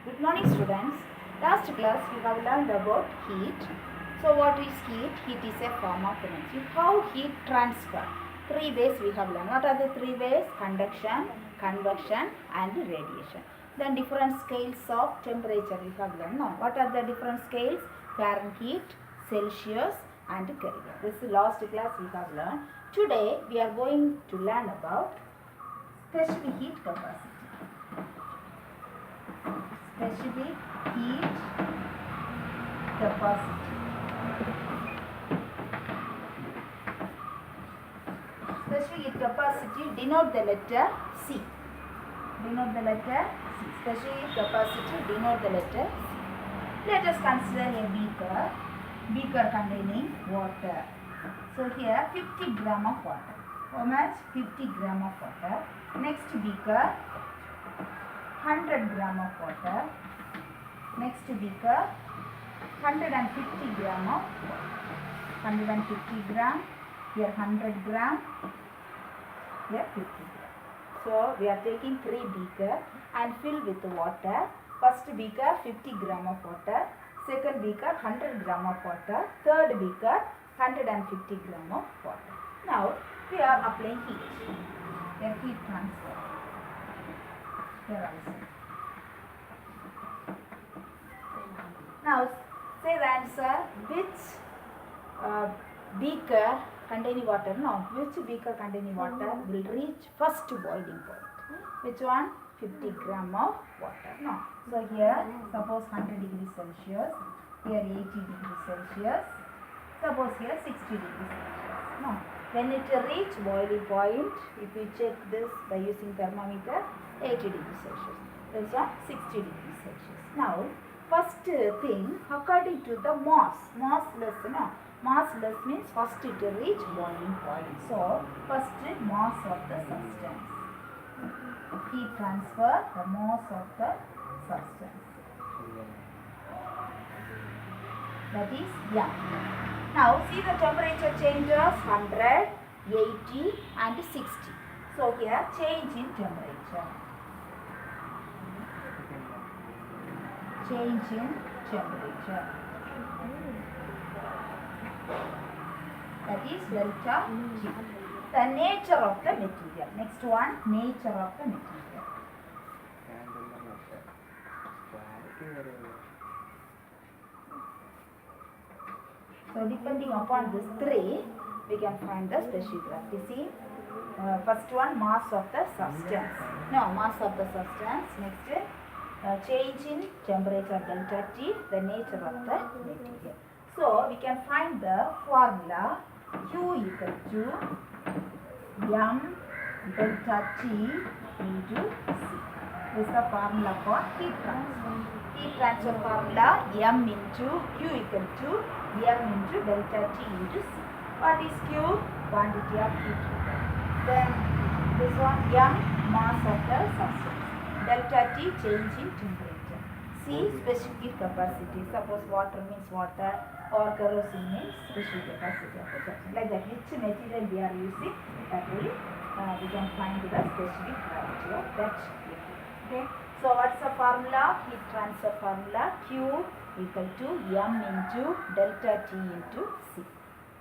Good morning, students. Last class we have learned about heat. So what is heat? Heat is a form of energy. How heat transfer? Three ways we have learned. What are the three ways? Conduction, convection and radiation. Then different scales of temperature we have learned. Now, what are the different scales? Fahrenheit, Celsius and Kelvin. This is last class we have learned. Today we are going to learn about specific heat capacity. Specific heat capacity. Specific heat capacity denote the letter C. Denote the letter C. Specific heat capacity denote the letter C. Let us consider a beaker. Beaker containing water. So here 50 gram of water. How much? 50 gram of water. Next beaker 100 gram of water. Next beaker 150 gram of water. 150 gram. Here 100 gram. Here 50 gram. So we are taking 3 beaker and fill with water. First beaker 50 gram of water. Second beaker 100 gram of water. Third beaker 150 gram of water. Now we are applying heat. Here heat transfer. Here also. Now say the answer. Which beaker containing water? No. Which beaker containing water will reach first boiling point? Which one? 50 gram of water. No. So here suppose 100 degrees Celsius. Here 80 degrees Celsius. Suppose here 60 degrees Celsius. No. When it reach boiling point, if we check this by using thermometer, 80 degrees Celsius. This one 60 degrees Celsius. Now, first thing, according to the massless, no? Massless means first it reach boiling point. So, first mass of the substance. Heat transfer, the mass of the substance. That is M. Now, see the temperature changes 100, 80 and 60. So, here change in temperature. Change in temperature. That is delta T. The nature of the material. Next one, nature of the material. So depending upon these three, we can find the specific graph. You see, first one, mass of the substance. No, mass of the substance. Next, change in temperature delta T, the nature of the material. So we can find the formula Q equal to M delta T into C. This is the formula for heat transfer. Heat transfer formula M into Q equal to M into delta T into C. What is Q? Quantity of heat. Then this one M, mass of the substance. Delta T, change in temperature. C, specific heat capacity. Suppose water means water or kerosene means specific capacity of the substance. Like that, which material we are using, that will we can find the specific gravity of that liquid. Okay. So what's the formula? Heat transfer formula Q equal to M into delta T into C.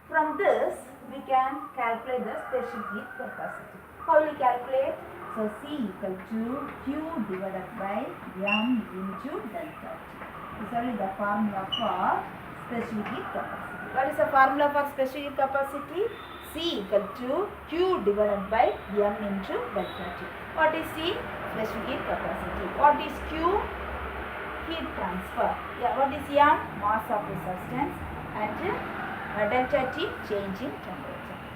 From this, we can calculate the specific heat capacity. How will we calculate? So C equal to Q divided by M into delta T. This is only the formula for specific heat capacity. What is the formula for specific heat capacity? C equal to Q divided by M into delta T. What is C? Specific heat capacity. What is Q? Heat transfer. Yeah, what is M? Mass of the substance. And delta T, change in temperature.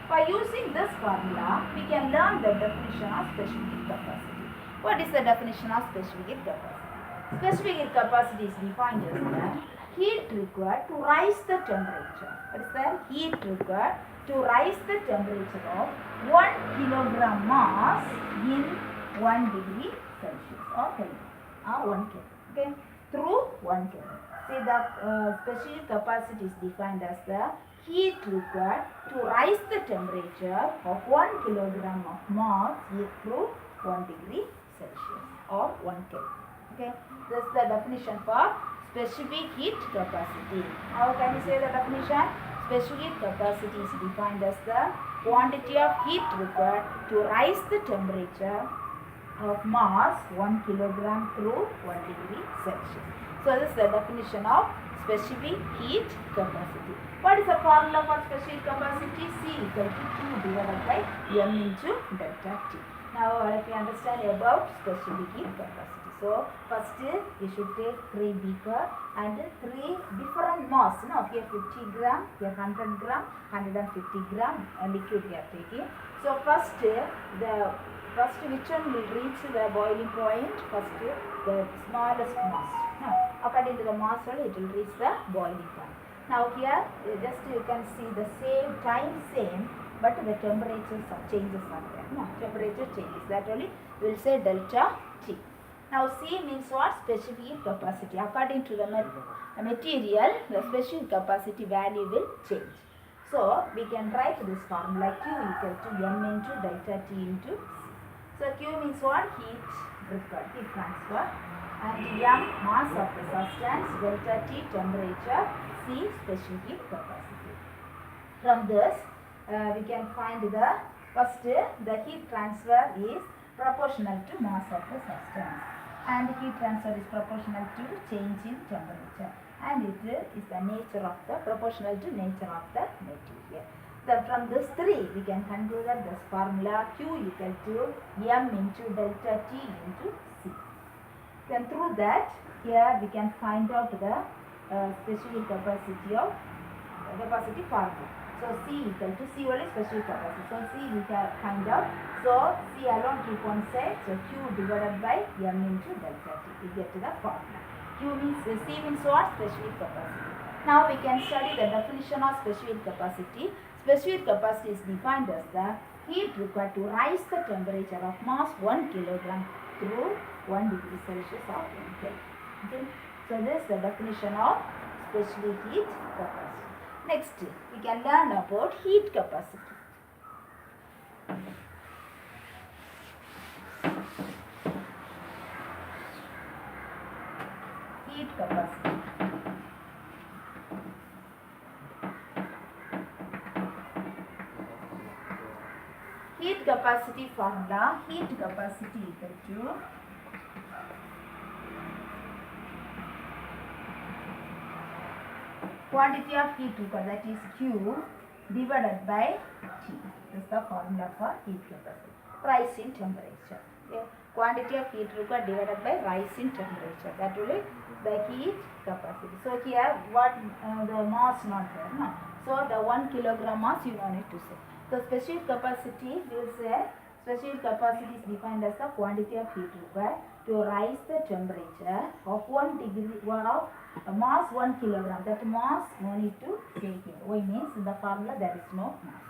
By using this formula, we can learn the definition of specific heat capacity. What is the definition of specific heat capacity? Specific heat capacity is defined as the heat required to rise the temperature. What is the heat required to rise the temperature of 1 kilogram mass in 1 degree Celsius or Kelvin or 1 Kelvin. Okay, through 1 Kelvin. See, the specific capacity is defined as the heat required to rise the temperature of 1 kilogram of mass through 1 degree Celsius or 1 Kelvin. Okay, this is the definition for specific heat capacity. How can you say the definition? Specific heat capacity is defined as the quantity of heat required to rise the temperature of mass 1 kilogram through 1 degree Celsius. So this is the definition of specific heat capacity. What is the formula for specific capacity? C equal to Q divided by M into delta T. Now let me understand about specific heat capacity. So first we should take 3 beaker and 3 different mass. Now here 50 gram, here 100 gram, 150 gram liquid we are taking. So first which one will reach the boiling point? First the smallest mass. Now according to the mass it will reach the boiling point. Now here just you can see the same time same, but the temperature changes are there. No, temperature changes. That only will say delta T. Now C means what? Specific heat capacity. According to the material, the specific capacity value will change. So we can write this formula Q equal to M into delta T into C. So Q means what? Heat required, heat transfer, and M mass of the substance, delta T temperature, C specific heat capacity. From this we can find the first the heat transfer is proportional to mass of the substance, and heat transfer is proportional to change in temperature, and it is the nature of the proportional to nature of the material. So from this 3 we can conclude that this formula Q equal to M into delta T into C. Then through that here we can find out the specific capacity of capacity formula. So C equal to C only specific capacity. So C we can find out. So C alone keep on say. So Q divided by M into delta T. We get to the formula. Q means C means what? Specific capacity. Now we can study the definition of specific capacity. Specific capacity is defined as the heat required to rise the temperature of mass 1 kilogram through 1 degree Celsius of Kelvin. Okay. So this is the definition of specific heat capacity. Next, we can learn about heat capacity. Heat capacity. Heat capacity formula, heat capacity equal to quantity of heat required, that is Q divided by T. This is the formula for heat capacity. Rise in temperature. Okay. Quantity of heat required divided by rise in temperature. That will be the heat capacity. So here what the mass not there. No? So the 1 kilogram mass you don't need to say. So specific capacity will say specific capacity is defined as the quantity of heat required to rise the temperature of 1 degree of mass 1 kilogram. That mass no need to say here. Why means in the formula there is no mass.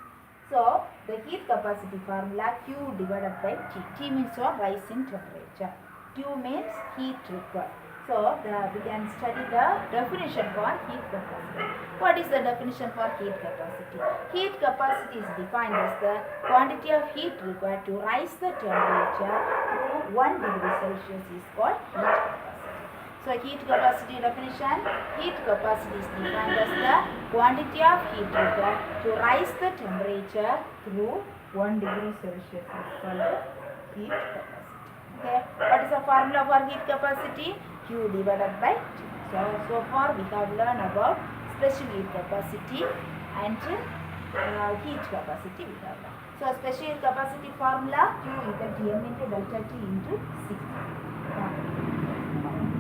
So the heat capacity formula Q divided by T. T means what? Rise in temperature. Q means heat required. So we can study the definition for heat capacity. What is the definition for heat capacity? Heat capacity is defined as the quantity of heat required to rise the temperature to 1 degree Celsius is called heat capacity. So heat capacity definition, heat capacity is defined as the quantity of heat required to rise the temperature through 1 degree Celsius is called heat capacity. Okay. What is the formula for heat capacity? Q divided by T. So far we have learned about specific heat capacity and heat capacity we have learned. So specific capacity formula Q equal to M into delta T into C.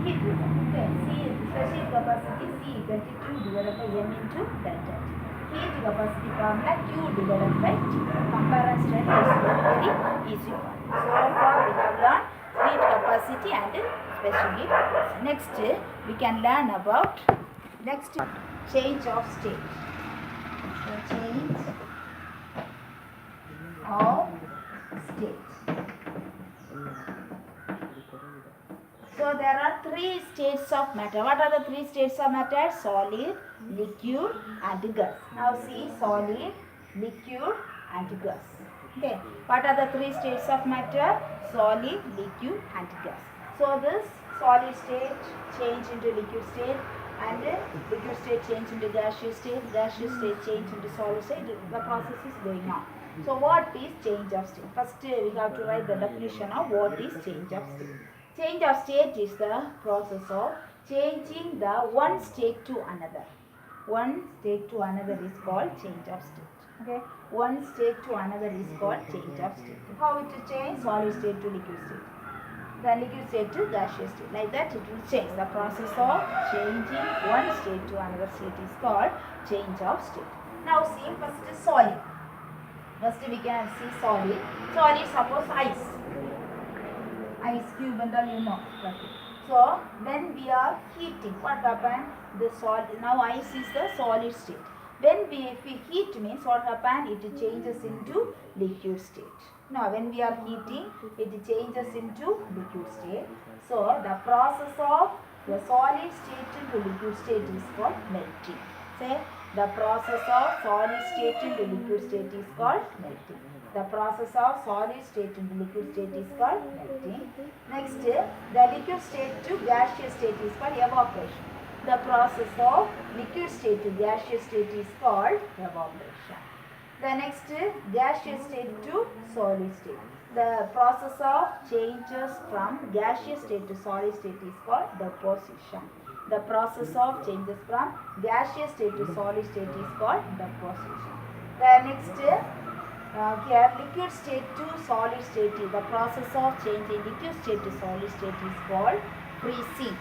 Heat okay. C is specific capacity C equal to Q divided by M into delta T. Heat capacity formula Q divided by T. Compare and study is very easy one. So far we have learned heat capacity and specific heat capacity. Next we can learn about change of state. So change of state. So there are 3 states of matter. What are the 3 states of matter? Solid, liquid and gas. Now see, solid, liquid and gas. Okay. What are the 3 states of matter? Solid, liquid and gas. So this solid state change into liquid state, and liquid state change into gaseous state change into solid state. The process is going on. So what is change of state? First we have to write the definition of what is change of state. Change of state is the process of changing the one state to another. One state to another is called change of state. Okay, one state to another is called change of state. How it will change? Solid state to liquid state, then liquid state to gaseous state. Like that it will change. The process of changing one state to another state is called change of state. Now see, first is solid. First we can see solid. Solid, suppose ice. Ice cube and all, you know. Okay. So when we are heating, what happens? The solid, now ice is the solid state. When if we heat means what happens? It changes into liquid state. Now when we are heating, it changes into liquid state. So the process of the solid state into liquid state is called melting. Say, the process of solid state into liquid state is called melting. The process of solid state into liquid state is called melting. Next, the liquid state to gaseous state is called evaporation. The process of liquid state to gaseous state is called evaporation. The next, gaseous state to solid state. The process of changes from gaseous state to solid state is called deposition. The process of changes from gaseous state to solid state is called deposition. The next, here liquid state to solid state. The process of changing liquid state to solid state is called freezing.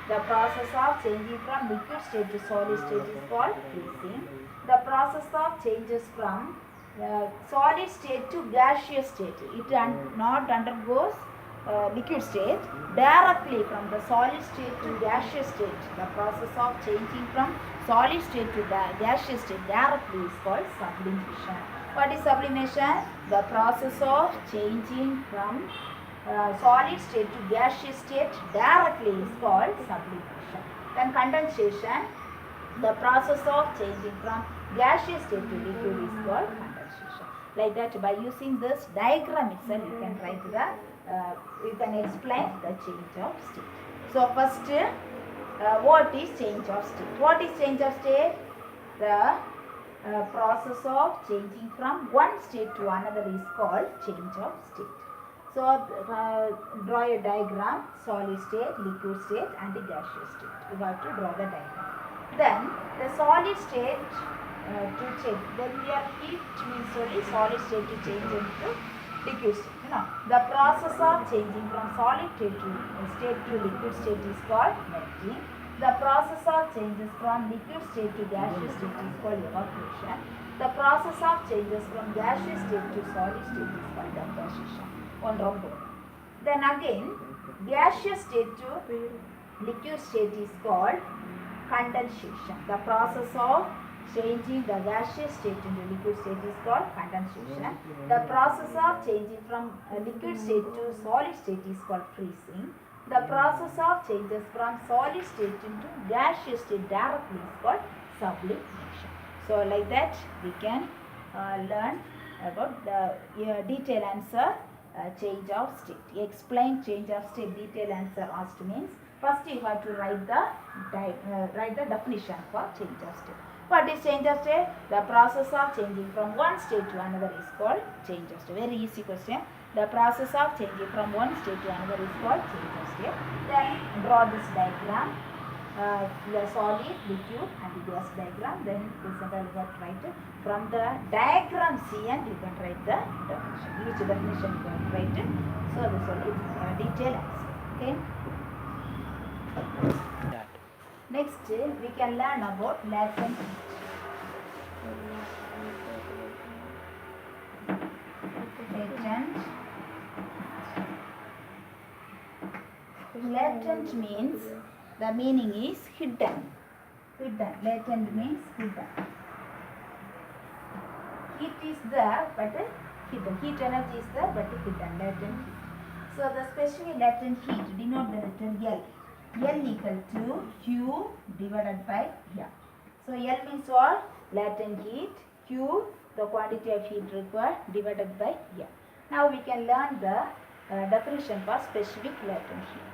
The process of changing from liquid state to solid state is called freezing. The process of changes from solid state to gaseous state. It not undergoes liquid state. Directly from the solid state to gaseous state, the process of changing from solid state to gaseous state directly is called sublimation. What is sublimation? The process of changing from solid state to gaseous state directly is called sublimation. Then condensation. The process of changing from gaseous state to liquid is called condensation. Like that, by using this diagram itself, you can write the, you can explain the change of state. So first, what is change of state? What is change of state? The process of changing from one state to another is called change of state. So draw a diagram: solid state, liquid state, and the gaseous state. You have to draw the diagram. Then the solid state to change. When we are heat means only solid state to change into liquid state. You know, the process of changing from solid state to liquid state is called melting. The process of changes from liquid state to gaseous state is called evaporation. The process of changes from gaseous state to solid state is called deposition. One round. Then again, gaseous state to liquid state is called condensation. The process of changing the gaseous state into liquid state is called condensation. The process of changing from liquid state to solid state is called freezing. The process of changes from solid state into gaseous state directly is called sublimation. So like that we can learn about the detailed answer change of state. Explain change of state. Detailed answer asked means first you have to write the definition for change of state. What is change of state? The process of changing from one state to another is called change of state. Very easy question. The process of changing from one state to another is called change of state. Then draw this diagram, the solid, liquid and the gas diagram. Then this you have to write it. From the diagram C and you can write the definition. Each definition you can write it. So this is detailed answer. Okay. Next we can learn about latent heat. Latent means, the meaning is hidden. Latent means hidden. Heat is there but hidden. Heat energy is there but hidden. Latent heat. So the specific latent heat denote the letter L. L equal to Q divided by M. So L means what? Latent heat. Q, the quantity of heat required, divided by M. Now we can learn the definition for specific latent heat.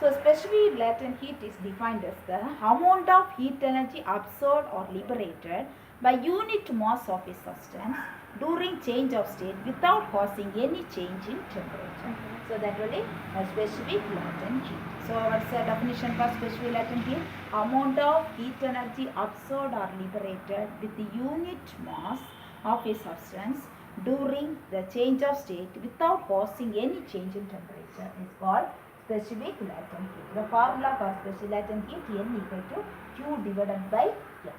So specific latent heat is defined as the amount of heat energy absorbed or liberated by unit mass of a substance during change of state without causing any change in temperature. So that will be a specific latent heat. So what's the definition for specific latent heat? Amount of heat energy absorbed or liberated with the unit mass of a substance during the change of state without causing any change in temperature is called specific latent heat. The formula for specific latent heat N equal to Q divided by M.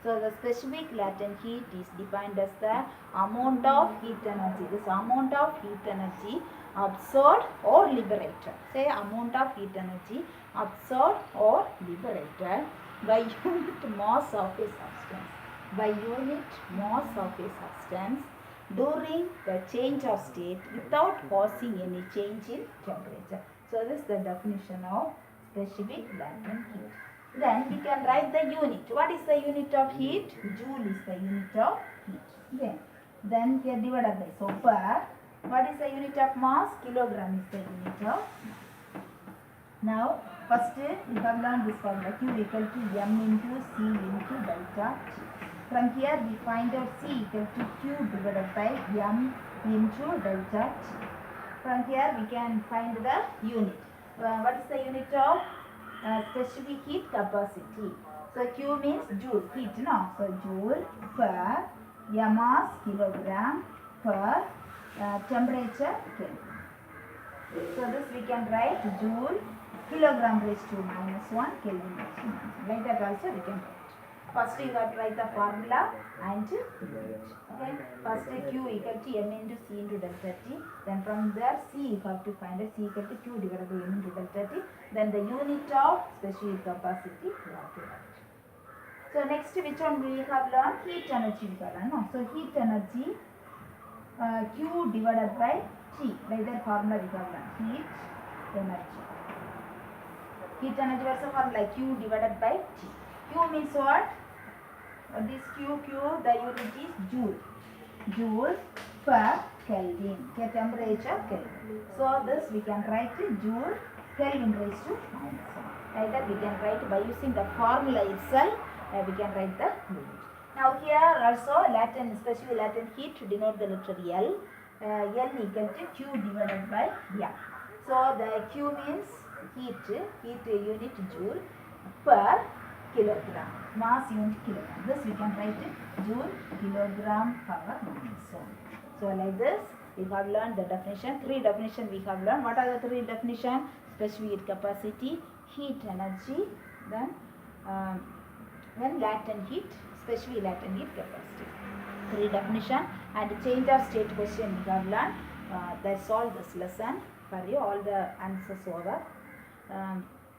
So the specific latent heat is defined as the amount of heat energy. This amount of heat energy absorbed or liberated. Say amount of heat energy absorbed or liberated by unit mass of a substance. By unit mass of a substance during the change of state without causing any change in temperature. So this is the definition of specific latent heat. Then we can write the unit. What is the unit of heat? Joule is the unit of heat. Okay. Then here divided by. So per, what is the unit of mass? Kilogram is the unit of mass. Now first we have learned this formula. Q equal to M into C into delta T. From here we find out C equal to Q divided by M into delta T. From here we can find the unit. What is the unit of specific heat capacity? So Q means joule, heat, no? So joule per mass kilogram per temperature Kelvin. So this we can write joule kilogram raised to minus 1 Kelvin raised to minus 1. Like that also we can write. First you have to write the formula and unit. Okay. First Q equal to M into C into delta T. Then from there C you have to find it. C equal to Q divided by M into delta T. Then the unit of specific capacity you have to write. So next which one we have learned? Heat energy we have learned. No? So heat energy Q divided by T. Like that formula we have learned. Heat energy. Heat energy was the formula Q divided by T. Q means what? This Q, the unit is joule. Joule per Kelvin. Temperature Kelvin. So this we can write joule Kelvin raised to minus 1. Like that we can write by using the formula itself. We can write the unit. Now here also latent, specific latent heat to denote the letter L. L equal to Q divided by M. So the Q means heat unit joule per kilogram, mass unit kilogram. This we can write it joule kilogram power minus 1. So like this we have learned the definition. 3 definition we have learned. What are the 3 definition? Specific heat capacity, heat energy, then latent heat, specific latent heat capacity. 3 definition and change of state question we have learned. That's all this lesson for you. All the answers over.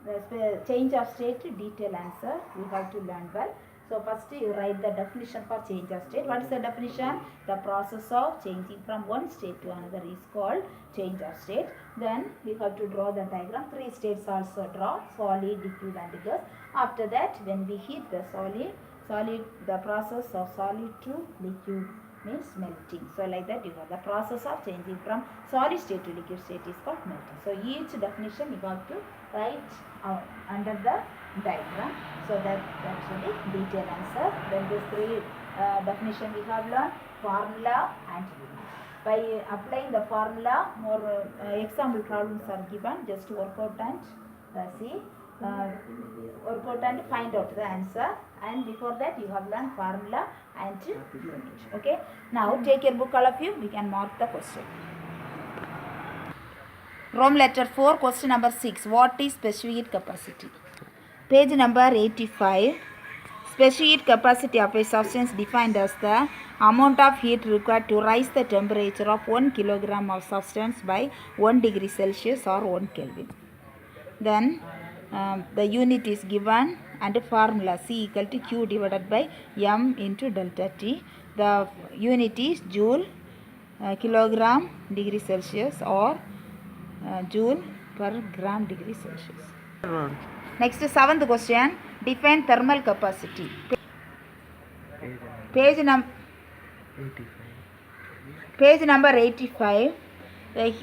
The change of state detail answer you have to learn well. So first you write the definition for change of state. What is the definition? The process of changing from one state to another is called change of state. Then you have to draw the diagram. 3 states also draw: solid, liquid and gas. After that when we heat the solid, the process of solid to liquid means melting. So like that you have the process of changing from solid state to liquid state is called melting. So each definition you have to write under the diagram. So that's really detailed answer. Then these 3 definition we have learned: formula and unit. By applying the formula, more example problems are given. Just work out and see. Work out and find out the answer, and before that you have learned formula and unit. Okay. Now take your book, all of you. We can mark the question. Rome letter 4, question number 6. What is specific heat capacity? Page number 85. Specific heat capacity of a substance defined as the amount of heat required to rise the temperature of 1 kilogram of substance by 1 degree Celsius or 1 Kelvin. Then the unit is given and formula C equal to Q divided by M into delta T. The unit is joule kilogram degree Celsius or joule per gram degree Celsius. Next 7th question. Define thermal capacity. Page number 85. The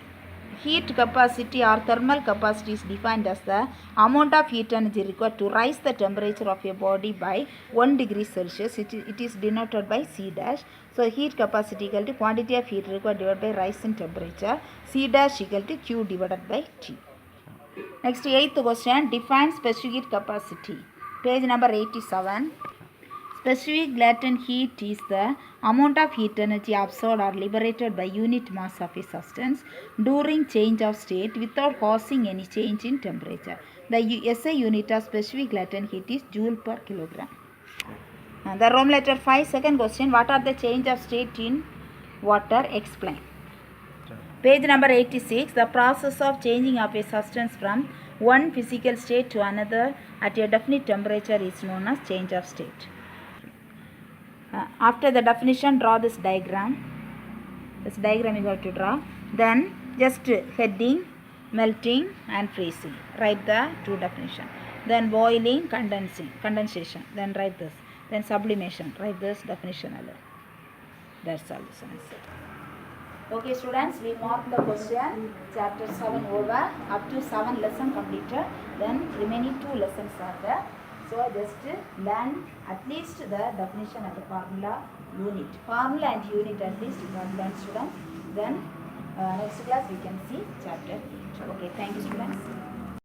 heat capacity or thermal capacity is defined as the amount of heat energy required to rise the temperature of a body by 1 degree Celsius. It is denoted by C dash. So heat capacity equal to quantity of heat required divided by rise in temperature. C dash equal to Q divided by T. Next, 8th question, define specific heat capacity. Page number 87. Specific latent heat is the amount of heat energy absorbed or liberated by unit mass of a substance during change of state without causing any change in temperature. The SI unit of specific latent heat is joule per kilogram. The Rome letter 5, second question, what are the change of state in water? Explain. Page number 86, the process of changing of a substance from one physical state to another at a definite temperature is known as change of state. After the definition, draw this diagram. This diagram you have to draw. Then just heading, melting and freezing. Write the two definition. Then boiling, condensation. Then write this. Then sublimation. Write this definition. That's all this answer. Okay students, we mark the question. Chapter 7 over. Up to 7 lesson completed. Then remaining 2 lessons are there. So just learn at least the definition and the formula unit. Formula and unit at least you can learn students. Then next class we can see chapter 8. Okay, thank you students.